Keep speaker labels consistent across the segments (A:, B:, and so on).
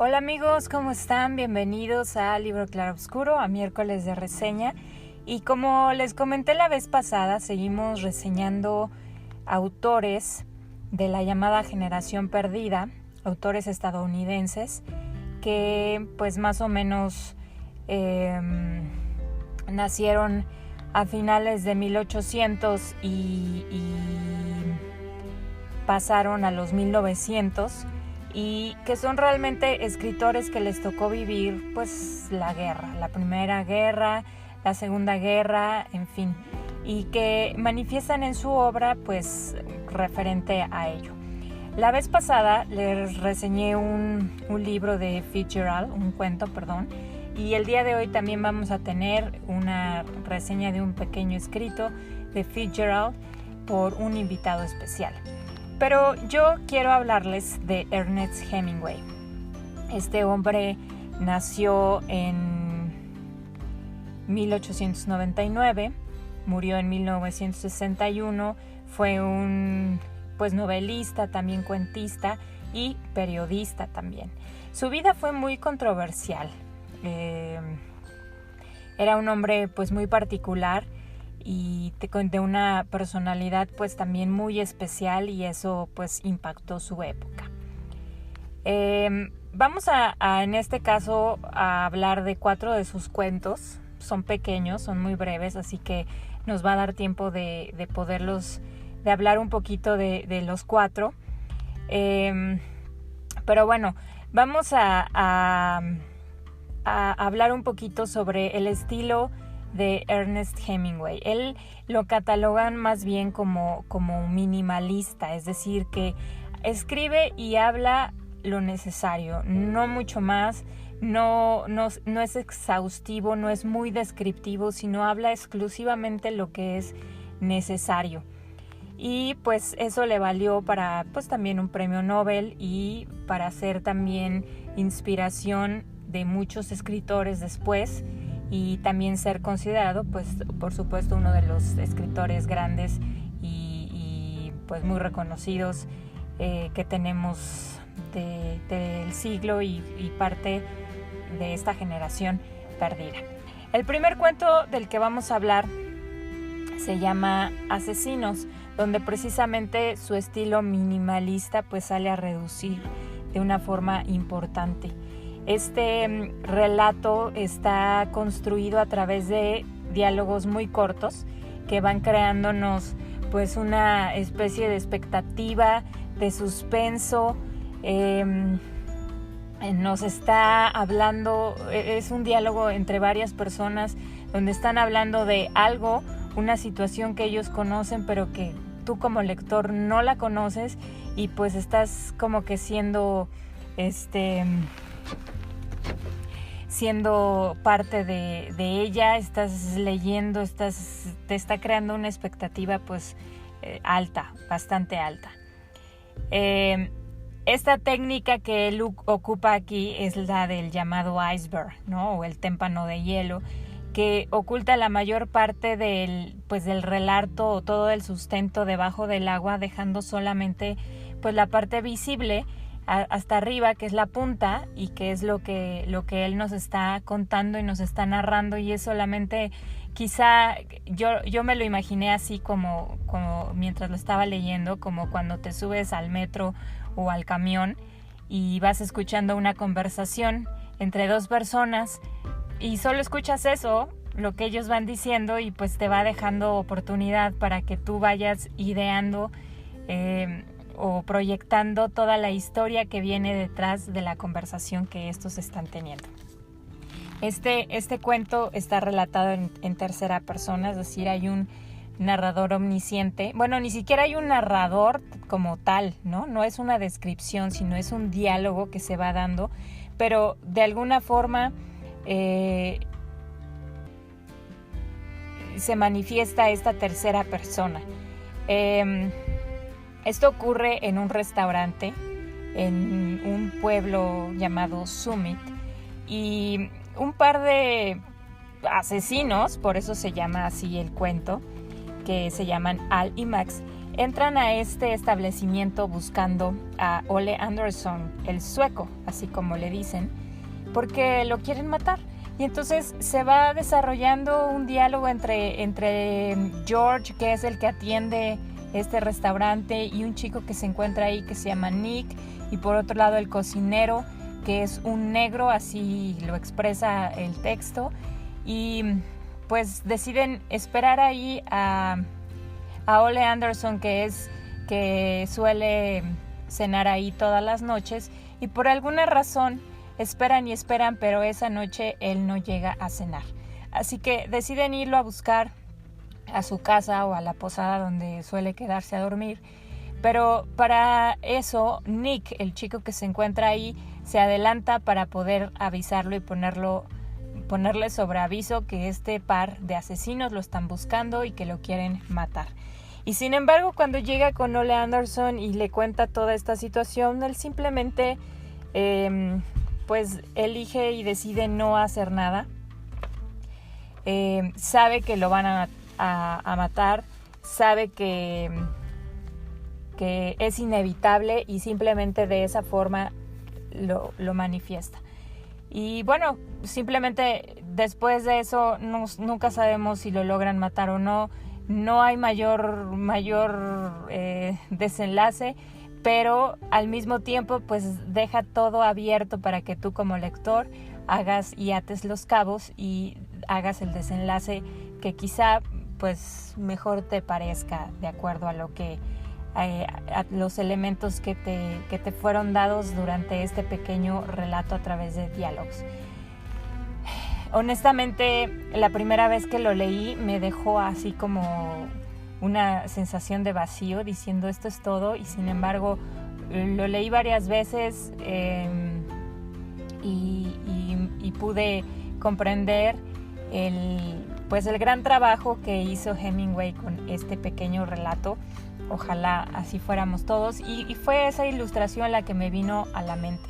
A: Hola amigos, ¿cómo están? Bienvenidos a Libro Claroscuro, a miércoles de reseña. Y como les comenté la vez pasada, seguimos reseñando autores de la llamada generación perdida, autores estadounidenses que pues más o menos nacieron a finales de 1800 y pasaron a los 1900 y que son realmente escritores que les tocó vivir pues la guerra, la Primera Guerra, la Segunda Guerra, en fin, y que manifiestan en su obra pues referente a ello. La vez pasada les reseñé un libro de Fitzgerald, un cuento, y el día de hoy también vamos a tener una reseña de un pequeño escrito de Fitzgerald por un invitado especial. Pero yo quiero hablarles de Ernest Hemingway. Este hombre nació en 1899, murió en 1961, fue un novelista, también cuentista y periodista también. Su vida fue muy controversial. Era un hombre pues muy particular y de una personalidad pues también muy especial, y eso pues impactó su época. Vamos a en este caso a hablar de 4 de sus cuentos. Son pequeños, son muy breves, así que nos va a dar tiempo de hablar un poquito de los 4. Pero bueno, vamos a hablar un poquito sobre el estilo de Ernest Hemingway. Él lo catalogan más bien como minimalista, es decir, que escribe y habla lo necesario, no mucho más, no es exhaustivo, no es muy descriptivo, sino habla exclusivamente lo que es necesario. Y pues eso le valió para pues también un premio Nobel y para ser también inspiración de muchos escritores después, y también ser considerado pues por supuesto uno de los escritores grandes y pues muy reconocidos que tenemos del siglo y parte de esta generación perdida. El primer cuento del que vamos a hablar se llama Asesinos, donde precisamente su estilo minimalista pues sale a reducir de una forma importante. Este relato está construido a través de diálogos muy cortos que van creándonos pues una especie de expectativa, de suspenso. Nos está hablando, es un diálogo entre varias personas donde están hablando de algo, una situación que ellos conocen pero que tú como lector no la conoces, y pues estás como que siendo parte de ella, estás leyendo, te está creando una expectativa pues alta, bastante alta. Esta técnica que él ocupa aquí es la del llamado iceberg, ¿no? O el témpano de hielo, que oculta la mayor parte del relato o todo el sustento debajo del agua, dejando solamente pues la parte visible hasta arriba, que es la punta, y que es lo que él nos está contando y nos está narrando, y es solamente, quizá yo me lo imaginé así como mientras lo estaba leyendo, como cuando te subes al metro o al camión y vas escuchando una conversación entre 2 personas y solo escuchas eso, lo que ellos van diciendo, y pues te va dejando oportunidad para que tú vayas ideando o proyectando toda la historia que viene detrás de la conversación que estos están teniendo. Este cuento está relatado en tercera persona, es decir, hay un narrador omnisciente. Bueno, ni siquiera hay un narrador como tal, ¿no? No es una descripción, sino es un diálogo que se va dando, pero de alguna forma se manifiesta esta tercera persona. Esto ocurre en un restaurante en un pueblo llamado Summit, y un par de asesinos, por eso se llama así el cuento, que se llaman Al y Max, entran a este establecimiento buscando a Ole Anderson, el sueco, así como le dicen, porque lo quieren matar. Y entonces se va desarrollando un diálogo entre George, que es el que atiende este restaurante, y un chico que se encuentra ahí que se llama Nick, y por otro lado el cocinero, que es un negro, así lo expresa el texto, y pues deciden esperar ahí a Ole Anderson, que suele cenar ahí todas las noches, y por alguna razón esperan y esperan, pero esa noche él no llega a cenar. Así que deciden irlo a buscar a su casa o a la posada donde suele quedarse a dormir. Pero para eso, Nick, el chico que se encuentra ahí, se adelanta para poder avisarlo y ponerle sobre aviso que este par de asesinos lo están buscando y que lo quieren matar. Y sin embargo, cuando llega con Ole Anderson y le cuenta toda esta situación, él simplemente pues elige y decide no hacer nada. Sabe que lo van a matar, sabe que es inevitable y simplemente de esa forma lo manifiesta. Y bueno, simplemente después de eso nunca sabemos si lo logran matar o no. No hay mayor desenlace, pero al mismo tiempo pues deja todo abierto para que tú como lector hagas y ates los cabos y hagas el desenlace que quizá pues mejor te parezca de acuerdo a lo que a los elementos que te fueron dados durante este pequeño relato a través de diálogos. Honestamente, la primera vez que lo leí me dejó así como una sensación de vacío, diciendo esto es todo, y sin embargo lo leí varias veces y pude comprender el gran trabajo que hizo Hemingway con este pequeño relato. Ojalá así fuéramos todos, y fue esa ilustración la que me vino a la mente.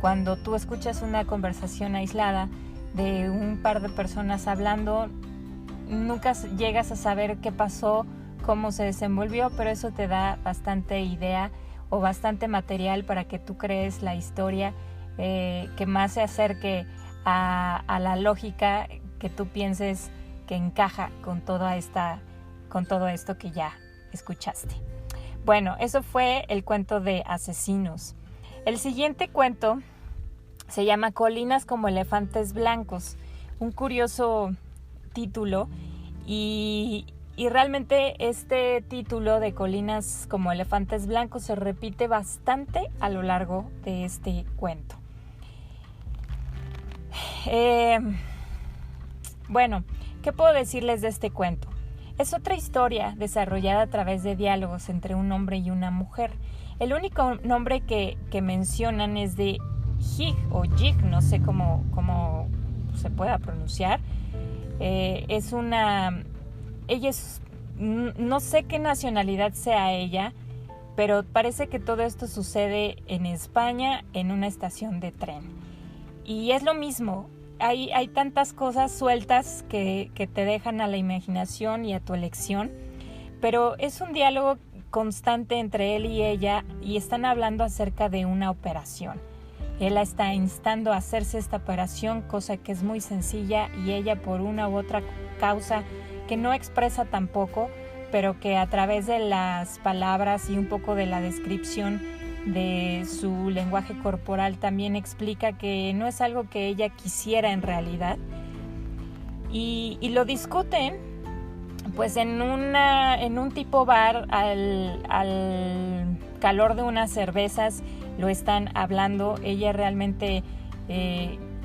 A: Cuando tú escuchas una conversación aislada de un par de personas hablando, nunca llegas a saber qué pasó, cómo se desenvolvió, pero eso te da bastante idea o bastante material para que tú crees la historia que más se acerque a la lógica que tú pienses que encaja con todo esto que ya escuchaste. Bueno, eso fue el cuento de Asesinos. El siguiente cuento se llama Colinas como elefantes blancos, un curioso título, y realmente este título de Colinas como elefantes blancos se repite bastante a lo largo de este cuento. Bueno, ¿qué puedo decirles de este cuento? Es otra historia desarrollada a través de diálogos entre un hombre y una mujer. El único nombre que mencionan es de Jig o Jig, no sé cómo se pueda pronunciar. No sé qué nacionalidad sea ella, pero parece que todo esto sucede en España, en una estación de tren. Y es lo mismo, hay tantas cosas sueltas que te dejan a la imaginación y a tu elección, pero es un diálogo constante entre él y ella, y están hablando acerca de una operación. Él la está instando a hacerse esta operación, cosa que es muy sencilla, y ella por una u otra causa que no expresa tampoco, pero que a través de las palabras y un poco de la descripción de su lenguaje corporal también explica que no es algo que ella quisiera en realidad. Y lo discuten pues en un tipo bar al calor de unas cervezas. Lo están hablando, ella realmente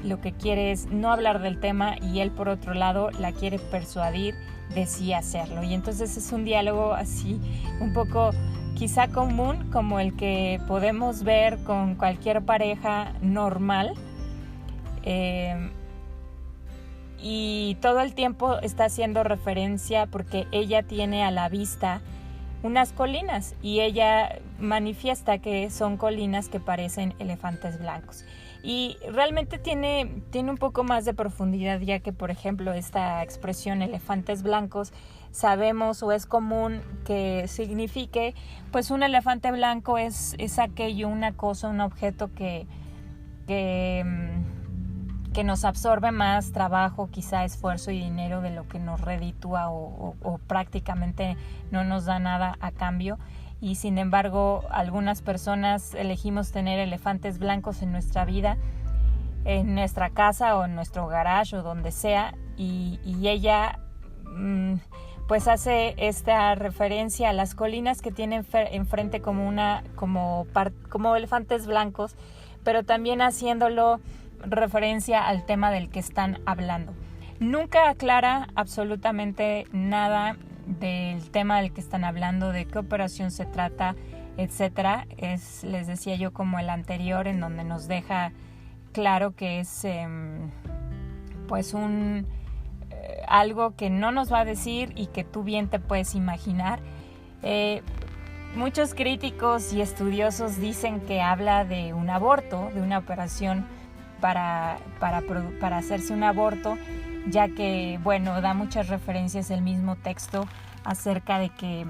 A: lo que quiere es no hablar del tema, y él por otro lado la quiere persuadir de sí hacerlo. Y entonces es un diálogo así un poco quizá común, como el que podemos ver con cualquier pareja normal, y todo el tiempo está haciendo referencia porque ella tiene a la vista unas colinas y ella manifiesta que son colinas que parecen elefantes blancos. Y realmente tiene un poco más de profundidad, ya que, por ejemplo, esta expresión elefantes blancos, sabemos o es común que signifique, pues un elefante blanco es aquello, una cosa, un objeto que nos absorbe más trabajo, quizá esfuerzo y dinero de lo que nos reditúa o prácticamente no nos da nada a cambio. Y sin embargo, algunas personas elegimos tener elefantes blancos en nuestra vida, en nuestra casa o en nuestro garage o donde sea, y ella pues hace esta referencia a las colinas que tienen enfrente como elefantes blancos, pero también haciéndolo referencia al tema del que están hablando. Nunca aclara absolutamente nada del tema del que están hablando, de qué operación se trata, etcétera. Les decía yo, como el anterior, en donde nos deja claro que es pues algo que no nos va a decir y que tú bien te puedes imaginar. Muchos críticos y estudiosos dicen que habla de un aborto, de una operación para hacerse un aborto, ya que, bueno, da muchas referencias el mismo texto acerca de que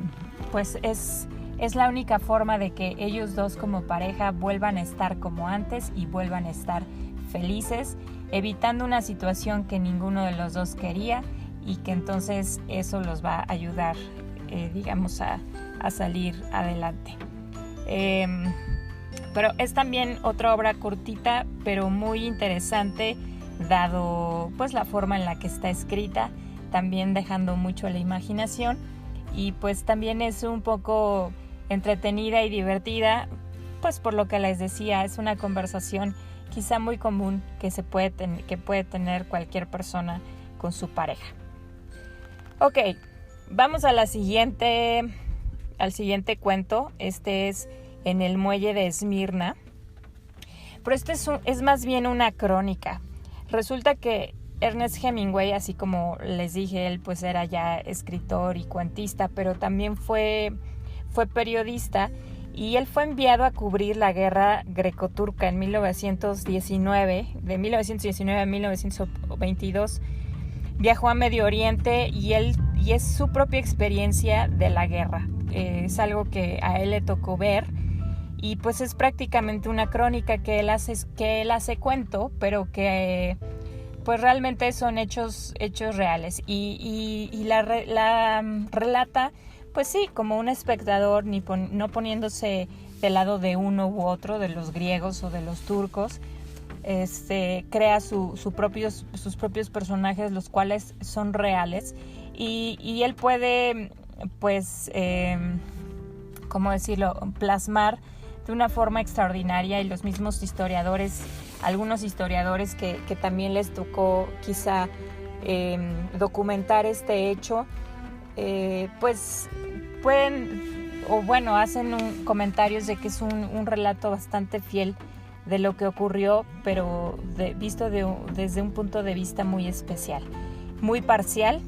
A: pues es la única forma de que ellos dos como pareja vuelvan a estar como antes y vuelvan a estar felices, evitando una situación que ninguno de los dos quería, y que entonces eso los va a ayudar, digamos, a salir adelante. Pero es también otra obra cortita, pero muy interesante, dado pues la forma en la que está escrita, también dejando mucho a la imaginación, y pues también es un poco entretenida y divertida, pues por lo que les decía, es una conversación quizá muy común que puede tener cualquier persona con su pareja. Ok, vamos al siguiente cuento. Este es En el muelle de Esmirna, pero este es más bien una crónica. Resulta que Ernest Hemingway, así como les dije, él pues era ya escritor y cuentista, pero también fue periodista, y él fue enviado a cubrir la guerra greco-turca en 1919, de 1919 a 1922. Viajó a Medio Oriente y es su propia experiencia de la guerra. Es algo que a él le tocó ver, y pues es prácticamente una crónica que él hace cuento, pero que pues realmente son hechos reales, y la relata, pues sí, como un espectador, no poniéndose del lado de uno u otro, de los griegos o de los turcos. Crea sus propios personajes, los cuales son reales, y él puede, pues, ¿cómo decirlo?, plasmar de una forma extraordinaria, y los mismos historiadores, algunos historiadores que también les tocó quizá documentar este hecho, pues pueden, o bueno, hacen comentarios de que es un relato bastante fiel de lo que ocurrió, pero visto desde un punto de vista muy especial, muy imparcial,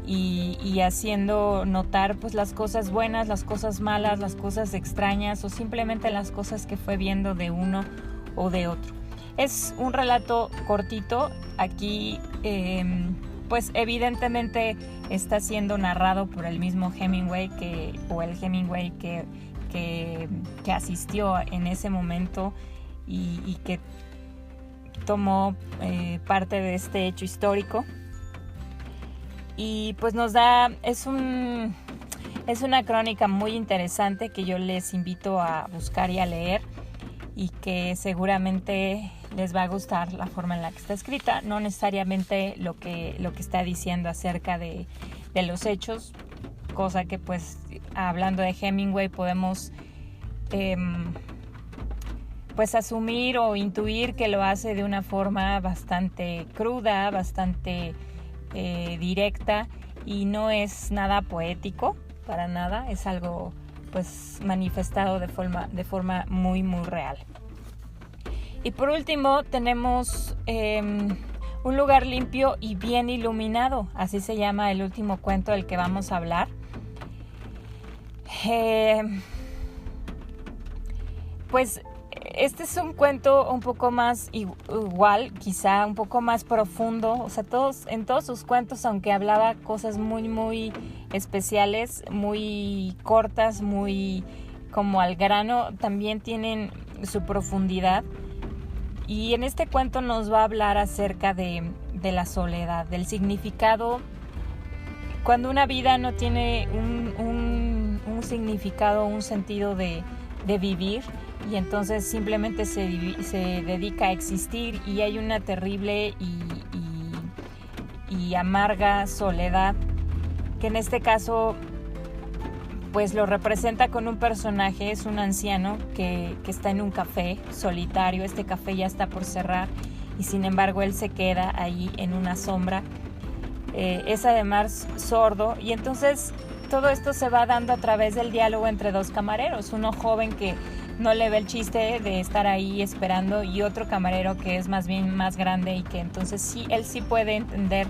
A: y haciendo notar pues las cosas buenas, las cosas malas, las cosas extrañas, o simplemente las cosas que fue viendo de uno o de otro. Es un relato cortito. Aquí pues evidentemente está siendo narrado por el mismo Hemingway, el Hemingway que asistió en ese momento y que tomó parte de este hecho histórico. Y pues es una crónica muy interesante que yo les invito a buscar y a leer, y que seguramente les va a gustar la forma en la que está escrita, no necesariamente lo que está diciendo acerca de los hechos, cosa que pues hablando de Hemingway podemos pues asumir o intuir que lo hace de una forma bastante cruda, bastante directa, y no es nada poético, para nada, es algo pues manifestado de forma muy muy real. Y por último tenemos Un lugar limpio y bien iluminado, así se llama el último cuento del que vamos a hablar. Pues este es un cuento un poco más igual, quizá un poco más profundo. O sea, en todos sus cuentos, aunque hablaba cosas muy, muy especiales, muy cortas, muy como al grano, también tienen su profundidad. Y en este cuento nos va a hablar acerca de la soledad, del significado. Cuando una vida no tiene un significado, un sentido de vivir, y entonces simplemente se dedica a existir, y hay una terrible y amarga soledad, que en este caso pues lo representa con un personaje. Es un anciano que está en un café solitario. Este café ya está por cerrar y sin embargo él se queda ahí en una sombra. Es además sordo, y entonces todo esto se va dando a través del diálogo entre dos camareros, uno joven que no le ve el chiste de estar ahí esperando, y otro camarero que es más bien más grande y que entonces sí, él sí puede entender,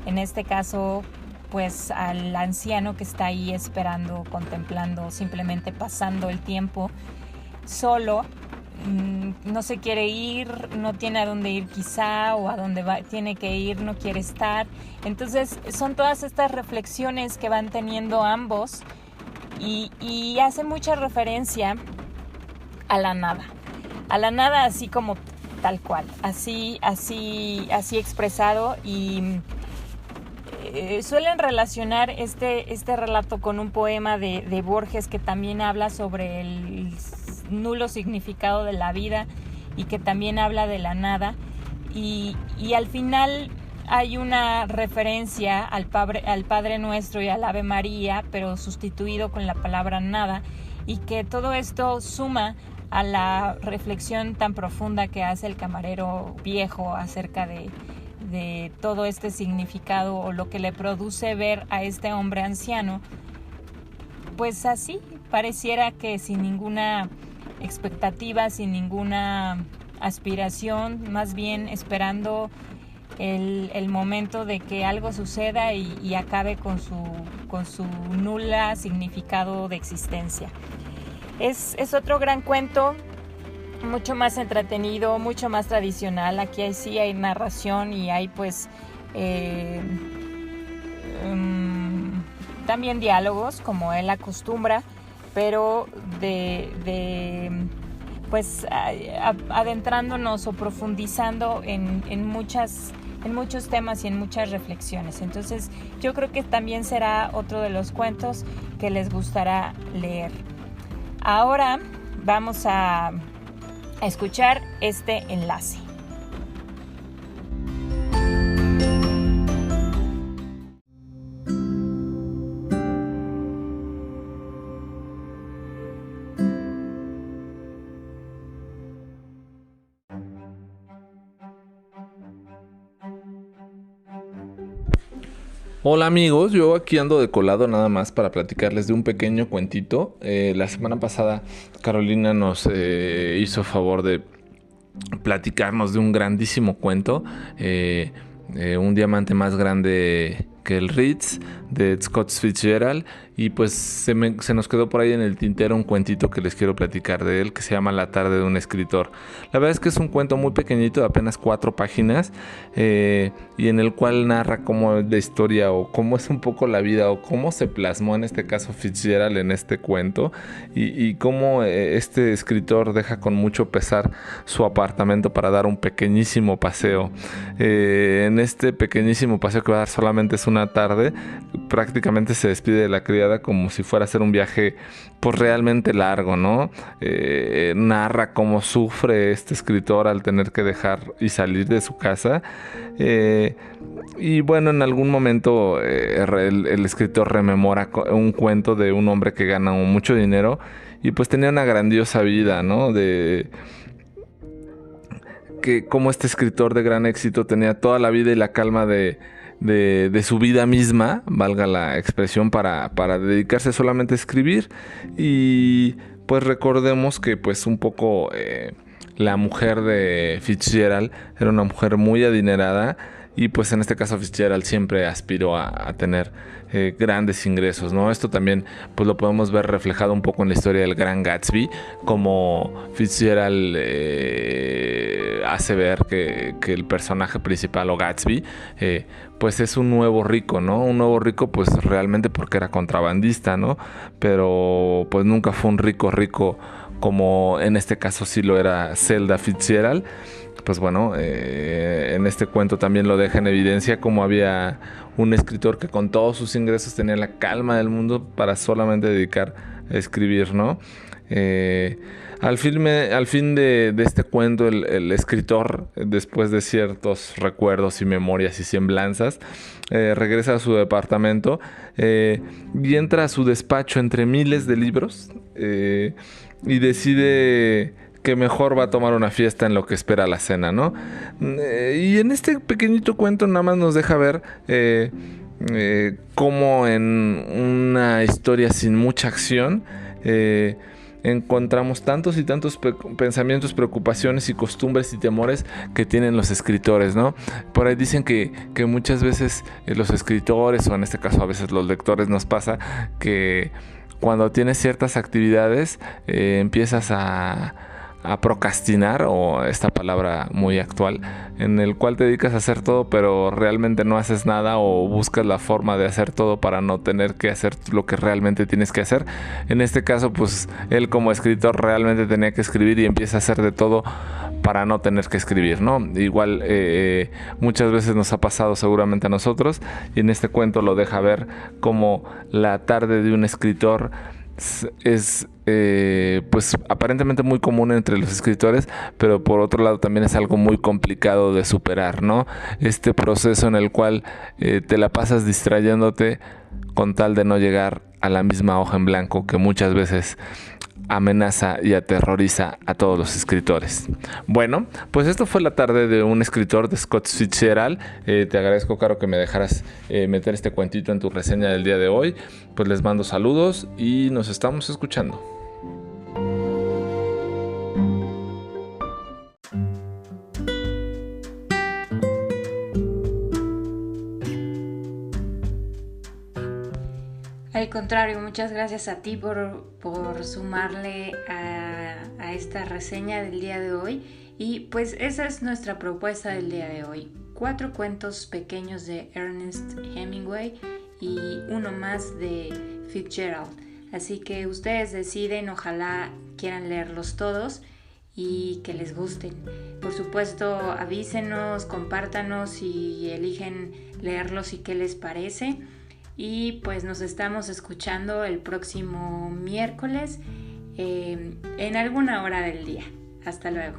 A: en este caso, pues al anciano que está ahí esperando, contemplando, simplemente pasando el tiempo solo. No se quiere ir, no tiene a dónde ir quizá, o a dónde tiene que ir no quiere estar. Entonces son todas estas reflexiones que van teniendo ambos, y hace mucha referencia a la nada así como tal cual, así expresado. Y suelen relacionar este relato con un poema de Borges, que también habla sobre el nulo significado de la vida y que también habla de la nada, y al final hay una referencia al Padre Nuestro y al Ave María, pero sustituido con la palabra nada, y que todo esto suma a la reflexión tan profunda que hace el camarero viejo acerca de todo este significado, o lo que le produce ver a este hombre anciano, pues así, pareciera que sin ninguna expectativa, sin ninguna aspiración, más bien esperando el momento de que algo suceda y acabe con su nula significado de existencia. Es otro gran cuento, mucho más entretenido, mucho más tradicional. Aquí sí hay narración y hay pues también diálogos, como él acostumbra, pero pues adentrándonos o profundizando en muchos temas y en muchas reflexiones. Entonces yo creo que también será otro de los cuentos que les gustará leer. Ahora vamos a escuchar este enlace.
B: Hola amigos, yo aquí ando de colado nada más para platicarles de un pequeño cuentito. La semana pasada Carolina nos hizo favor de platicarnos de un grandísimo cuento, un diamante más grande que el Ritz, de Scott Fitzgerald, y pues se nos quedó por ahí en el tintero un cuentito que les quiero platicar de él, que se llama La tarde de un escritor. La verdad es que es un cuento muy pequeñito, de apenas 4 páginas, y en el cual narra cómo es la historia, o cómo es un poco la vida, o cómo se plasmó en este caso Fitzgerald en este cuento, y cómo este escritor deja con mucho pesar su apartamento para dar un pequeñísimo paseo. En este pequeñísimo paseo, que va a dar solamente es una tarde, prácticamente se despide de la criada como si fuera a hacer un viaje pues realmente largo, ¿no? Narra cómo sufre este escritor al tener que dejar y salir de su casa, y bueno, en algún momento el escritor rememora un cuento de un hombre que gana mucho dinero y pues tenía una grandiosa vida, ¿no? Que como este escritor de gran éxito tenía toda la vida y la calma de su vida misma, valga la expresión, para dedicarse solamente a escribir. Y pues recordemos que pues un poco la mujer de Fitzgerald era una mujer muy adinerada, y pues en este caso Fitzgerald siempre aspiró a tener grandes ingresos, ¿no? Esto también pues lo podemos ver reflejado un poco en la historia del Gran Gatsby, como Fitzgerald hace ver que el personaje principal, o Gatsby, pues es un nuevo rico, ¿no? Un nuevo rico pues realmente porque era contrabandista, ¿no? Pero pues nunca fue un rico como en este caso sí lo era Zelda Fitzgerald. Pues bueno, en este cuento también lo deja en evidencia como había un escritor que con todos sus ingresos tenía la calma del mundo para solamente dedicar a escribir, ¿no? Al fin de este cuento, el escritor, después de ciertos recuerdos y memorias y semblanzas, regresa a su departamento y entra a su despacho entre miles de libros y decide que mejor va a tomar una fiesta en lo que espera la cena, ¿no? Y en este pequeñito cuento nada más nos deja ver cómo en una historia sin mucha acción encontramos tantos y tantos pensamientos, preocupaciones y costumbres y temores que tienen los escritores, ¿no? Por ahí dicen que muchas veces los escritores, o en este caso a veces los lectores, nos pasa que cuando tienes ciertas actividades empiezas a procrastinar, o esta palabra muy actual, en el cual te dedicas a hacer todo pero realmente no haces nada, o buscas la forma de hacer todo para no tener que hacer lo que realmente tienes que hacer. En este caso pues él como escritor realmente tenía que escribir y empieza a hacer de todo para no tener que escribir, ¿no? Igual muchas veces nos ha pasado seguramente a nosotros, y en este cuento lo deja ver como la tarde de un escritor es pues aparentemente muy común entre los escritores, pero por otro lado también es algo muy complicado de superar, ¿no? Este proceso en el cual te la pasas distrayéndote con tal de no llegar a la misma hoja en blanco que muchas veces amenaza y aterroriza a todos los escritores. Bueno, pues esto fue la tarde de un escritor, de Scott Fitzgerald. Te agradezco, Caro, que me dejaras meter este cuentito en tu reseña del día de hoy. Pues les mando saludos y nos estamos escuchando.
A: Al contrario, muchas gracias a ti por sumarle a esta reseña del día de hoy. Y pues esa es nuestra propuesta del día de hoy. 4 cuentos pequeños de Ernest Hemingway y uno más de Fitzgerald. Así que ustedes deciden, ojalá quieran leerlos todos y que les gusten. Por supuesto, avísenos, compártanos si eligen leerlos y qué les parece. Y pues nos estamos escuchando el próximo miércoles en alguna hora del día. Hasta luego.